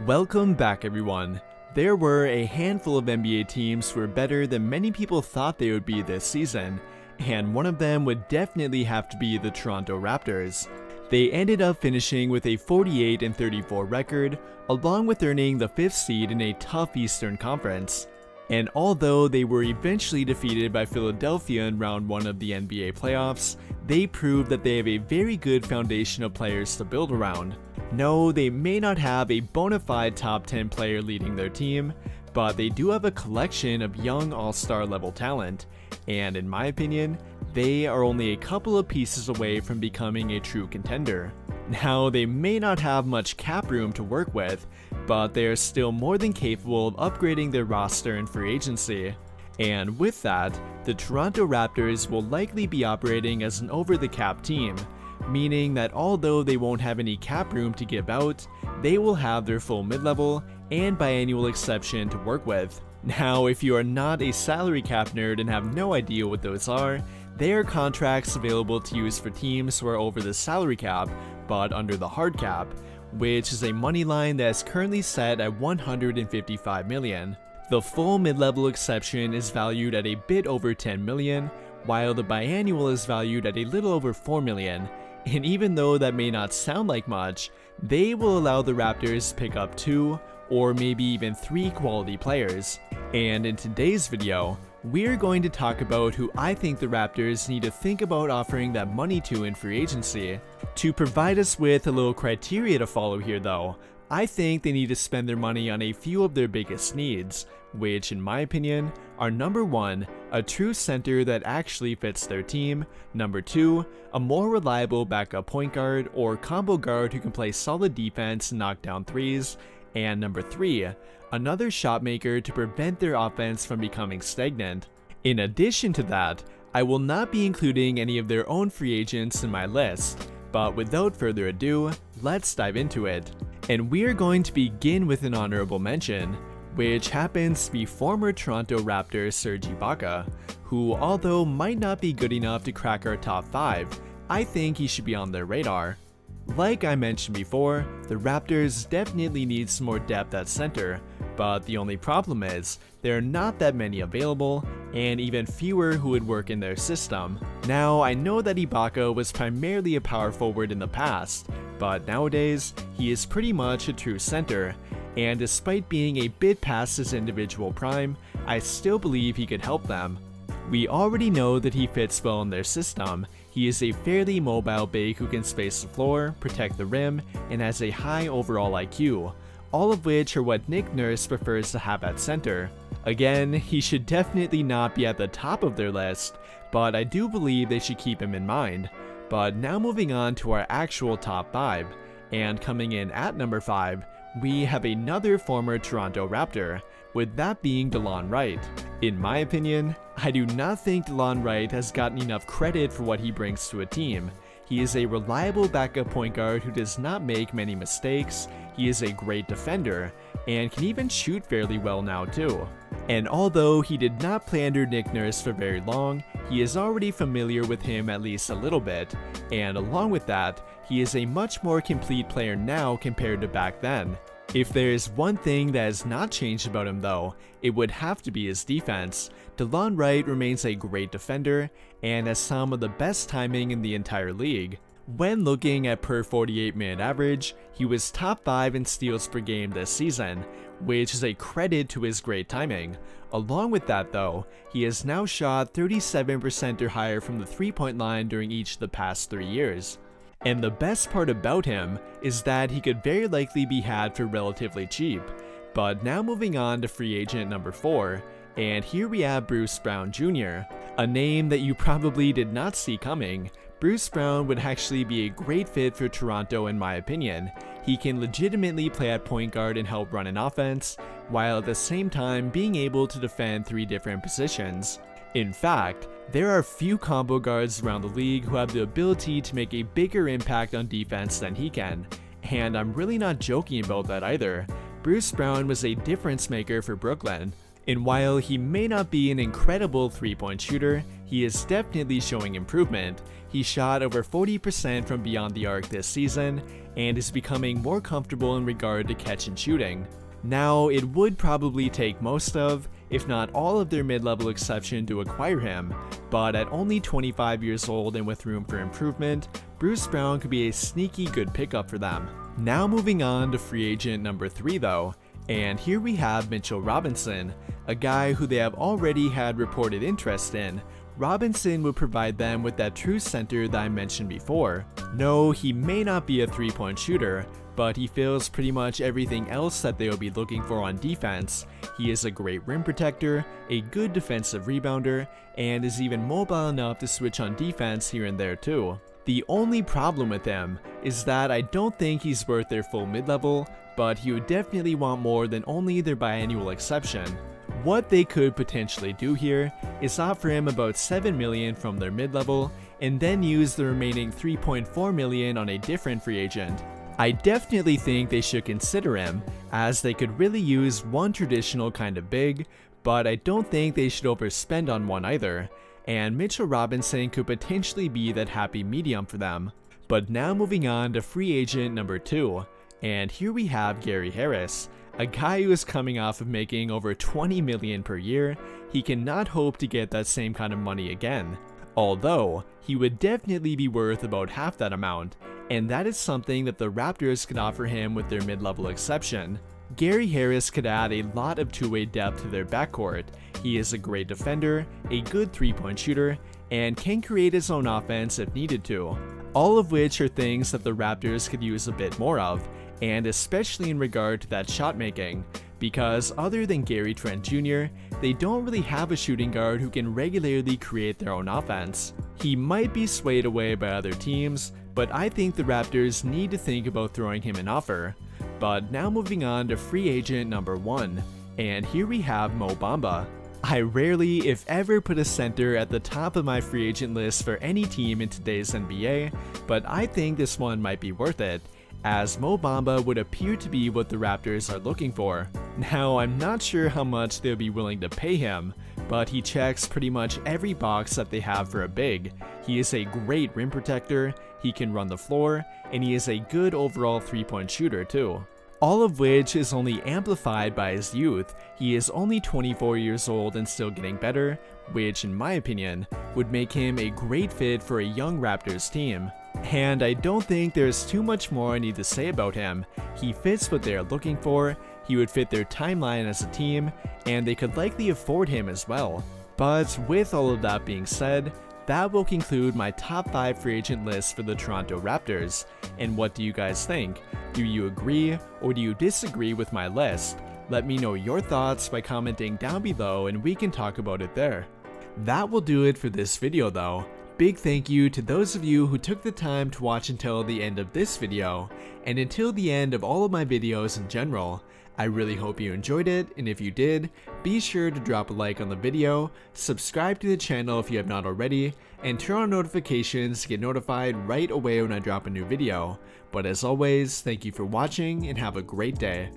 Welcome back, everyone. There were a handful of NBA teams who were better than many people thought they would be this season, and one of them would definitely have to be the Toronto Raptors. They ended up finishing with a 48-34 record, along with earning the 5th seed in a tough Eastern Conference. And although they were eventually defeated by Philadelphia in round 1 of the NBA playoffs, they proved that they have a very good foundation of players to build around. No, they may not have a bona fide top 10 player leading their team, but they do have a collection of young all-star level talent, and in my opinion, they are only a couple of pieces away from becoming a true contender. Now, they may not have much cap room to work with, but they are still more than capable of upgrading their roster in free agency. And with that, the Toronto Raptors will likely be operating as an over-the-cap team, meaning that although they won't have any cap room to give out, they will have their full mid-level and biannual exception to work with. Now, if you are not a salary cap nerd and have no idea what those are, they are contracts available to use for teams who are over the salary cap but under the hard cap, which is a money line that is currently set at $155 million. The full mid-level exception is valued at a bit over $10 million, while the biannual is valued at a little over $4 million. And even though that may not sound like much, they will allow the Raptors to pick up 2 or maybe even 3 quality players. And in today's video, we're going to talk about who I think the Raptors need to think about offering that money to in free agency. To provide us with a little criteria to follow here though, I think they need to spend their money on a few of their biggest needs, which in my opinion are number 1, a true center that actually fits their team, number 2, a more reliable backup point guard or combo guard who can play solid defense and knock down threes, and number 3, another shot maker to prevent their offense from becoming stagnant. In addition to that, I will not be including any of their own free agents in my list, but without further ado, let's dive into it. And we are going to begin with an honorable mention, which happens to be former Toronto Raptors Serge IBAKA, who although might not be good enough to crack our top 5, I think he should be on their radar. Like I mentioned before, the Raptors definitely need some more depth at center, but the only problem is, there are not that many available, and even fewer who would work in their system. Now, I know that IBAKA was primarily a power forward in the past, but nowadays, he is pretty much a true center, and despite being a bit past his individual prime, I still believe he could help them. We already know that he fits well in their system. He is a fairly mobile big who can space the floor, protect the rim, and has a high overall IQ, all of which are what Nick Nurse prefers to have at center. Again, he should definitely not be at the top of their list, but I do believe they should keep him in mind. But now moving on to our actual top 5, and coming in at number 5, we have another former Toronto Raptor, with that being DELON WRICHT. In my opinion, I do not think DELON WRICHT has gotten enough credit for what he brings to a team. He is a reliable backup point guard who does not make many mistakes, he is a great defender, and can even shoot fairly well now too. And although he did not play under Nick Nurse for very long, he is already familiar with him at least a little bit, and along with that, he is a much more complete player now compared to back then. If there is one thing that has not changed about him though, it would have to be his defense. DELON WRICHT remains a great defender, and has some of the best timing in the entire league. When looking at per 48-minute average, he was top 5 in steals per game this season, which is a credit to his great timing. Along with that though, he has now shot 37% or higher from the 3-point line during each of the past 3 years. And the best part about him is that he could very likely be had for relatively cheap. But now moving on to free agent number 4, and here we have Bruce Brown Jr., a name that you probably did not see coming. Bruce Brown would actually be a great fit for Toronto in my opinion. He can legitimately play at point guard and help run an offense, while at the same time being able to defend 3 different positions. In fact, there are few combo guards around the league who have the ability to make a bigger impact on defense than he can, and I'm really not joking about that either. Bruce Brown was a difference maker for Brooklyn. And while he may not be an incredible 3-point shooter, he is definitely showing improvement. He shot over 40% from beyond the arc this season, and is becoming more comfortable in regard to catch and shooting. Now, it would probably take most of, if not all of their mid-level exception to acquire him, but at only 25 years old and with room for improvement, Bruce Brown could be a sneaky good pickup for them. Now moving on to free agent number 3 though, and here we have Mitchell Robinson, a guy who they have already had reported interest in. Robinson would provide them with that true center that I mentioned before. No, he may not be a 3-point shooter, but he fills pretty much everything else that they will be looking for on defense. He is a great rim protector, a good defensive rebounder, and is even mobile enough to switch on defense here and there too. The only problem with him is that I don't think he's worth their full mid-level, but he would definitely want more than only their biannual exception. What they could potentially do here is offer him about $7 million from their mid-level, and then use the remaining $3.4 million on a different free agent. I definitely think they should consider him, as they could really use one traditional kind of big, but I don't think they should overspend on one either, and Mitchell Robinson could potentially be that happy medium for them. But now moving on to free agent number 2, and here we have Gary Harris, a guy who is coming off of making over $20 million per year. He cannot hope to get that same kind of money again, although he would definitely be worth about half that amount, and that is something that the Raptors could offer him with their mid-level exception. Gary Harris could add a lot of two-way depth to their backcourt. He is a great defender, a good 3-point shooter, and can create his own offense if needed to. All of which are things that the Raptors could use a bit more of, and especially in regard to that shot making, because other than Gary Trent Jr., they don't really have a shooting guard who can regularly create their own offense. He might be swayed away by other teams, but I think the Raptors need to think about throwing him an offer. But now moving on to free agent number 1, and here we have Mo Bamba. I rarely, if ever, put a center at the top of my free agent list for any team in today's NBA, but I think this one might be worth it, as Mo Bamba would appear to be what the Raptors are looking for. Now, I'm not sure how much they'll be willing to pay him, but he checks pretty much every box that they have for a big. He is a great rim protector, he can run the floor, and he is a good overall 3-point shooter too. All of which is only amplified by his youth. He is only 24 years old and still getting better, which in my opinion, would make him a great fit for a young Raptors team. And I don't think there's too much more I need to say about him. He fits what they are looking for, he would fit their timeline as a team, and they could likely afford him as well. But with all of that being said, that will conclude my top 5 free agent list for the Toronto Raptors. And what do you guys think? Do you agree or do you disagree with my list? Let me know your thoughts by commenting down below and we can talk about it there. That will do it for this video though. Big thank you to those of you who took the time to watch until the end of this video, and until the end of all of my videos in general. I really hope you enjoyed it, and if you did, be sure to drop a like on the video, subscribe to the channel if you have not already, and turn on notifications to get notified right away when I drop a new video. But as always, thank you for watching and have a great day.